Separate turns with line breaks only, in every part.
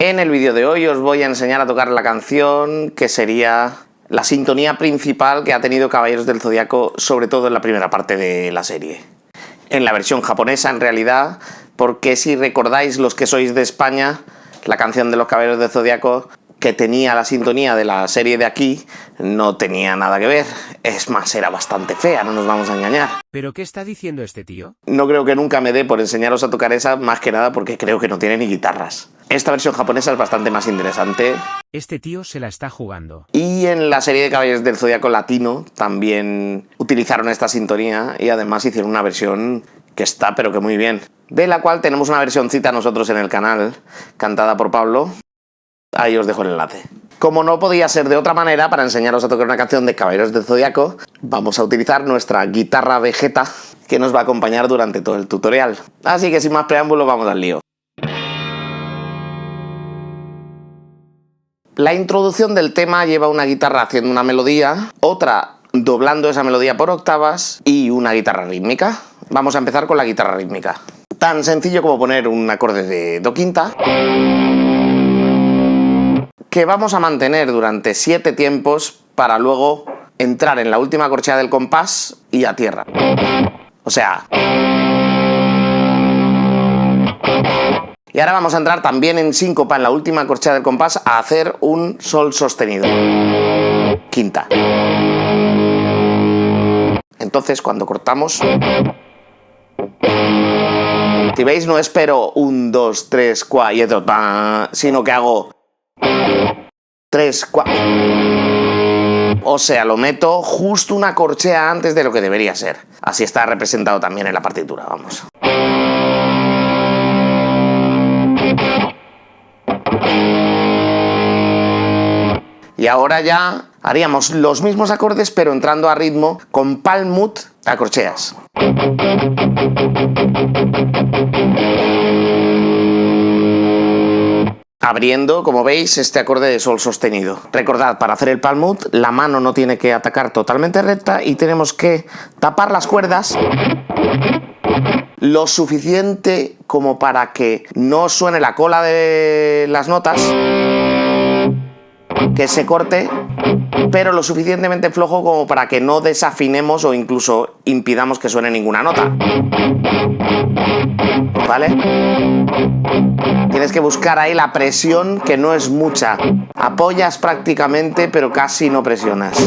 En el vídeo de hoy os voy a enseñar a tocar la canción que sería la sintonía principal que ha tenido Caballeros del Zodiaco, sobre todo en la primera parte de la serie. En la versión japonesa, en realidad, porque si recordáis los que sois de España, la canción de los Caballeros del Zodiaco que tenía la sintonía de la serie de aquí no tenía nada que ver. Es más, era bastante fea, no nos vamos a engañar.
¿Pero qué está diciendo este tío?
No creo que nunca me dé por enseñaros a tocar esa, más que nada porque creo que no tiene ni guitarras. Esta versión japonesa es bastante más interesante.
Este tío se la está jugando.
Y en la serie de Caballeros del Zodiaco latino también utilizaron esta sintonía y además hicieron una versión que está pero que muy bien. De la cual tenemos una versioncita nosotros en el canal, cantada por Pablo. Ahí os dejo el enlace. Como no podía ser de otra manera, para enseñaros a tocar una canción de Caballeros del Zodiaco, vamos a utilizar nuestra guitarra Vegeta, que nos va a acompañar durante todo el tutorial. Así que sin más preámbulos, vamos al lío. La introducción del tema lleva una guitarra haciendo una melodía, otra doblando esa melodía por octavas y una guitarra rítmica. Vamos a empezar con la guitarra rítmica. Tan sencillo como poner un acorde de do quinta, que vamos a mantener durante 7 tiempos para luego entrar en la última corchea del compás y a tierra. O sea... Y ahora vamos a entrar también en síncopa en la última corchea del compás a hacer un sol sostenido. Quinta. Entonces cuando cortamos... Si veis, no espero 1, 2, 3, 4 y otro, sino que hago 3, 4. O sea, lo meto justo una corchea antes de lo que debería ser. Así está representado también en la partitura, vamos. Y ahora ya haríamos los mismos acordes, pero entrando a ritmo con palm mute a corcheas. Abriendo, como veis, este acorde de sol sostenido. Recordad, para hacer el palm mute, la mano no tiene que atacar totalmente recta y tenemos que tapar las cuerdas lo suficiente como para que no suene la cola de las notas, que se corte, pero lo suficientemente flojo como para que no desafinemos o incluso impidamos que suene ninguna nota. ¿Vale? Tienes que buscar ahí la presión, que no es mucha. Apoyas prácticamente, pero casi no presionas.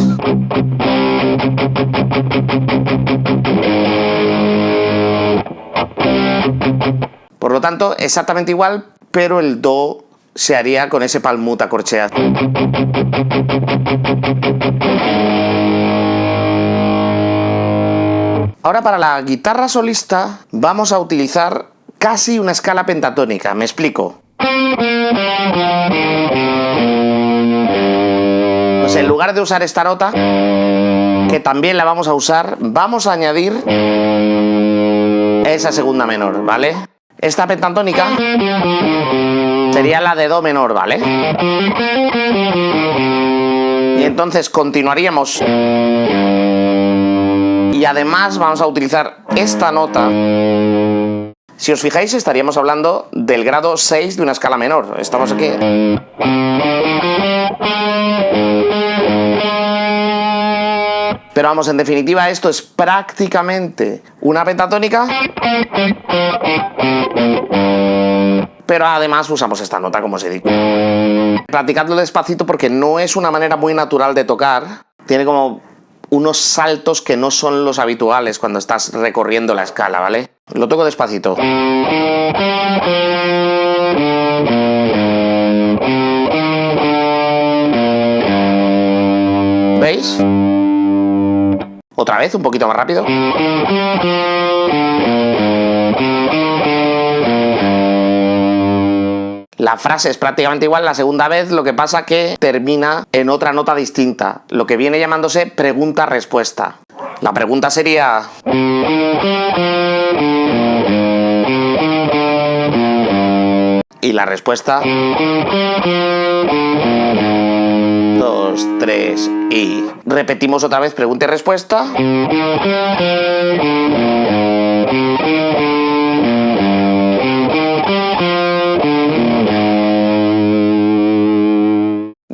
Por lo tanto, exactamente igual, pero el do se haría con ese palm mute a corcheas. Ahora para la guitarra solista vamos a utilizar casi una escala pentatónica, me explico. Pues en lugar de usar esta nota, que también la vamos a usar, vamos a añadir esa segunda menor, ¿vale? Esta pentatónica sería la de do menor, ¿vale? Y entonces continuaríamos. Y además vamos a utilizar esta nota. Si os fijáis, estaríamos hablando del grado 6 de una escala menor. Estamos aquí. Pero vamos, en definitiva, esto es prácticamente una pentatónica. Pero además usamos esta nota, como os he dicho. Practicadlo despacito porque no es una manera muy natural de tocar. Tiene como unos saltos que no son los habituales cuando estás recorriendo la escala, ¿vale? Lo toco despacito. ¿Veis? Otra vez, un poquito más rápido. La frase es prácticamente igual la segunda vez, lo que pasa que termina en otra nota distinta, lo que viene llamándose pregunta-respuesta. La pregunta sería... Y la respuesta... 2, 3 y... Repetimos otra vez pregunta y respuesta.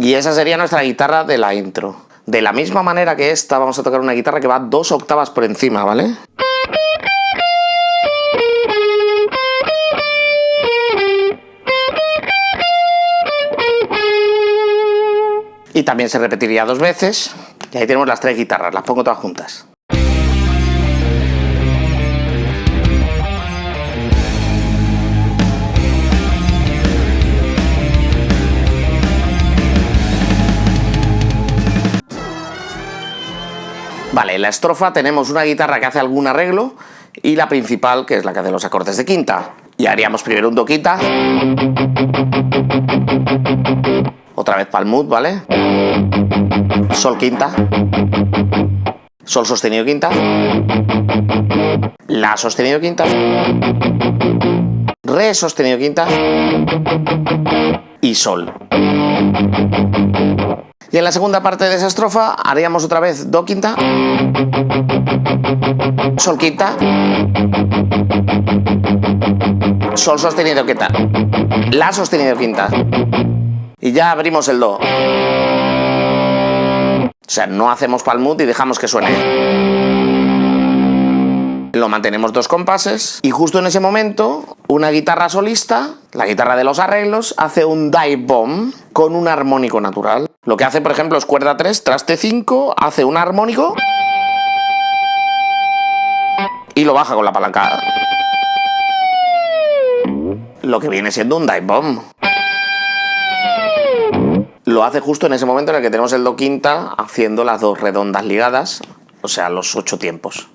Y esa sería nuestra guitarra de la intro. De la misma manera que esta, vamos a tocar una guitarra que va 2 octavas por encima, ¿vale? Y también se repetiría 2 veces. Y ahí tenemos las 3 guitarras, las pongo todas juntas. Vale, en la estrofa tenemos una guitarra que hace algún arreglo y la principal, que es la que hace los acordes de quinta. Y haríamos primero un do quinta. Otra vez palmut, ¿vale? Sol quinta. Sol sostenido quinta. La sostenido quinta. Re sostenido quinta. Y sol. Y en la segunda parte de esa estrofa haríamos otra vez do quinta, sol quinta, sol sostenido quinta, la sostenido quinta. Y ya abrimos el do. O sea, no hacemos palmut y dejamos que suene. Lo mantenemos 2 compases y justo en ese momento una guitarra solista, la guitarra de los arreglos, hace un dive bomb con un armónico natural. Lo que hace, por ejemplo, es cuerda 3, traste 5, hace un armónico y lo baja con la palanca. Lo que viene siendo un dive bomb. Lo hace justo en ese momento en el que tenemos el do quinta haciendo las 2 redondas ligadas, o sea, los 8 tiempos.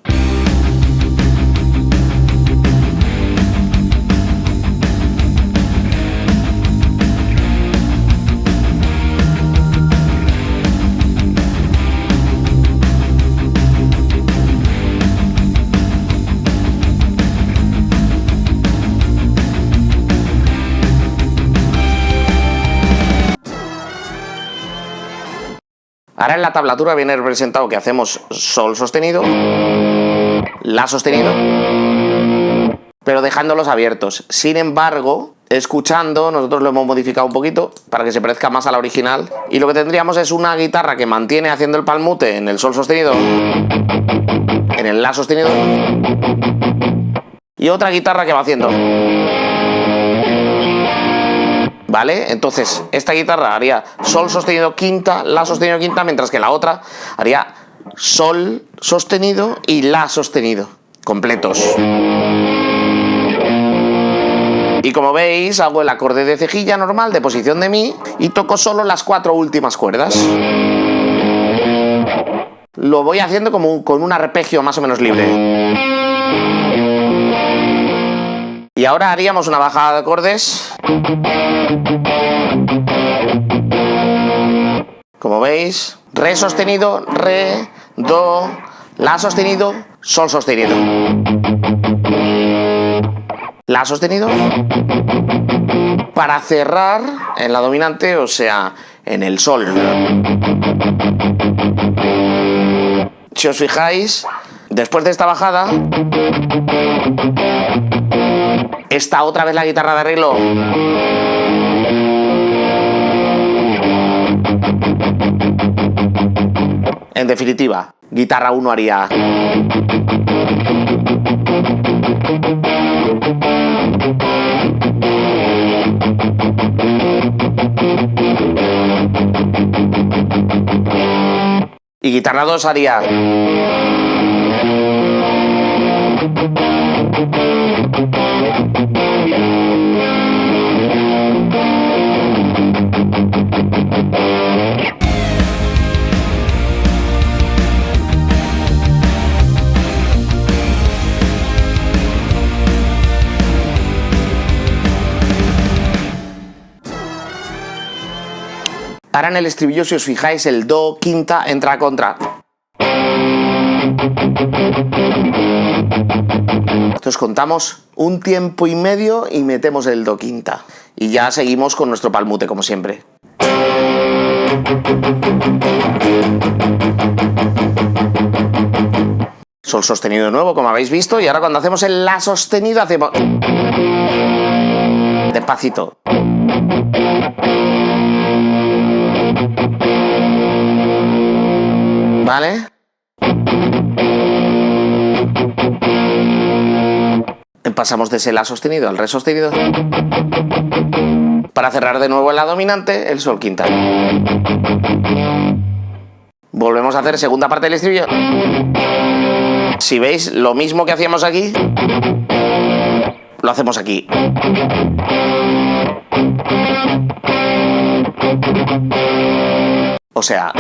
Ahora en la tablatura viene representado que hacemos sol sostenido, la sostenido, pero dejándolos abiertos. Sin embargo, escuchando, nosotros lo hemos modificado un poquito para que se parezca más a la original. Y lo que tendríamos es una guitarra que mantiene haciendo el palmute en el sol sostenido, en el la sostenido, y otra guitarra que va haciendo. ¿Vale? Entonces, esta guitarra haría sol sostenido quinta, la sostenido quinta, mientras que la otra haría sol sostenido y la sostenido, completos. Y como veis, hago el acorde de cejilla normal de posición de mi y toco solo las 4 últimas cuerdas. Lo voy haciendo como con un arpegio más o menos libre. Y ahora haríamos una bajada de acordes. Como veis, re sostenido, re, do, la sostenido, sol sostenido. La sostenido. Para cerrar en la dominante, o sea, en el sol. Si os fijáis, después de esta bajada, está otra vez la guitarra de arreglo. En definitiva, guitarra 1 haría. Y guitarra 2 haría. Ahora en el estribillo, si os fijáis, el do quinta entra a contra. Entonces contamos un tiempo y medio y metemos el do quinta. Y ya seguimos con nuestro palmute, como siempre. Sol sostenido de nuevo, como habéis visto. Y ahora cuando hacemos el la sostenido, hacemos... despacito. ¿Vale? Pasamos de ese La sostenido al Re sostenido. Para cerrar de nuevo en la dominante, el Sol quinta. Volvemos a hacer segunda parte del estribillo. Si veis, lo mismo que hacíamos aquí, lo hacemos aquí. O sea...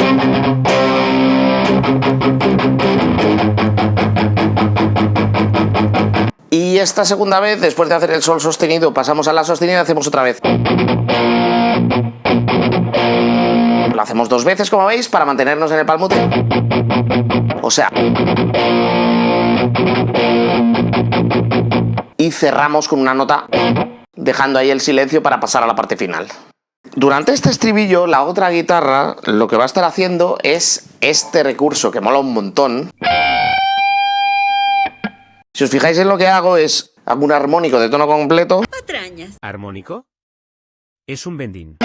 Y esta segunda vez, después de hacer el Sol sostenido, pasamos a La sostenido y hacemos otra vez. Lo hacemos 2 veces, como veis, para mantenernos en el palmute. O sea... Y cerramos con una nota, dejando ahí el silencio para pasar a la parte final. Durante este estribillo, la otra guitarra lo que va a estar haciendo es este recurso que mola un montón. Si os fijáis en lo que hago es, hago un armónico de tono completo.
Patrañas.
¿Armónico? Es un bendín.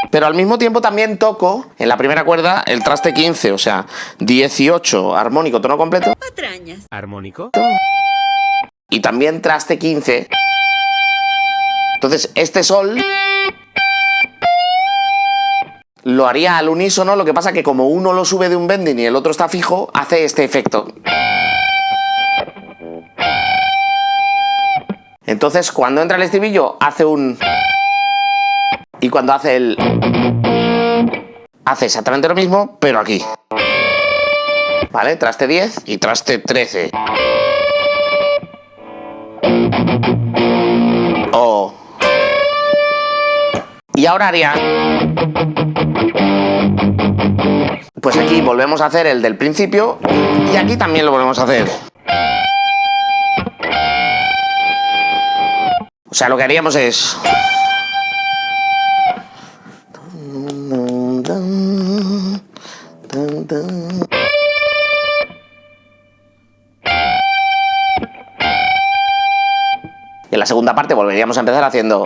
Pero al mismo tiempo también toco en la primera cuerda el traste 15, o sea, 18, armónico, tono completo.
Patrañas.
¿Armónico?
Y también traste 15. Entonces, este Sol lo haría al unísono, lo que pasa que como uno lo sube de un bending y el otro está fijo, hace este efecto. Entonces, cuando entra el estribillo, hace un... Y cuando hace el... Hace exactamente lo mismo, pero aquí. ¿Vale? Traste 10 y traste 13. Oh. Y ahora haría... Pues aquí volvemos a hacer el del principio y aquí también lo volvemos a hacer. O sea, lo que haríamos es... Y en la segunda parte volveríamos a empezar haciendo...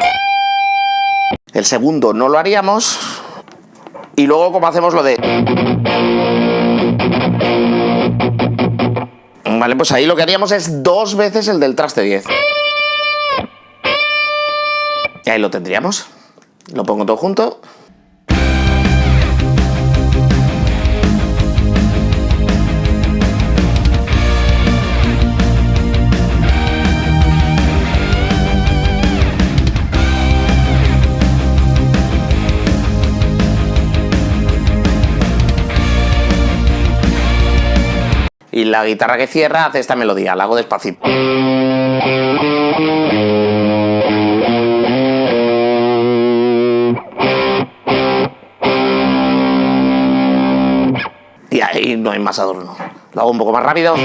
El segundo no lo haríamos. Y luego como hacemos lo de... Vale, pues ahí lo que haríamos es 2 veces el del traste 10. Y ahí lo tendríamos. Lo pongo todo junto. Y la guitarra que cierra hace esta melodía, la hago despacito. Y ahí no hay más adorno. Lo hago un poco más rápido.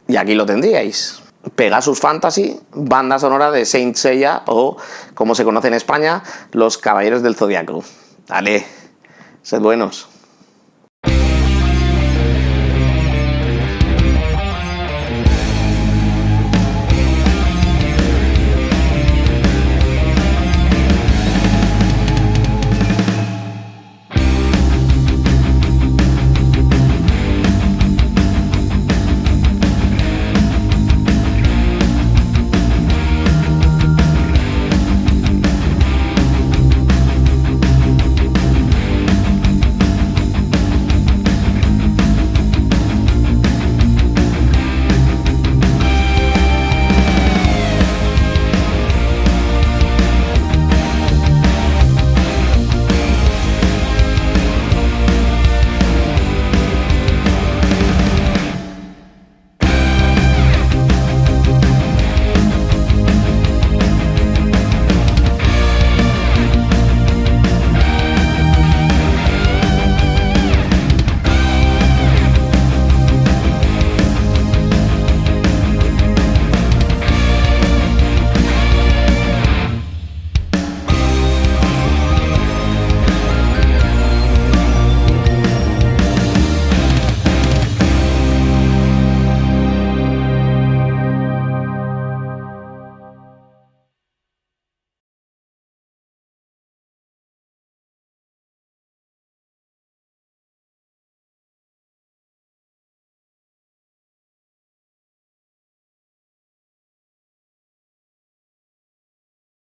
Y aquí lo tendríais. Pegasus Fantasy, banda sonora de Saint Seiya o, como se conoce en España, Los Caballeros del Zodiaco. Dale, sed buenos.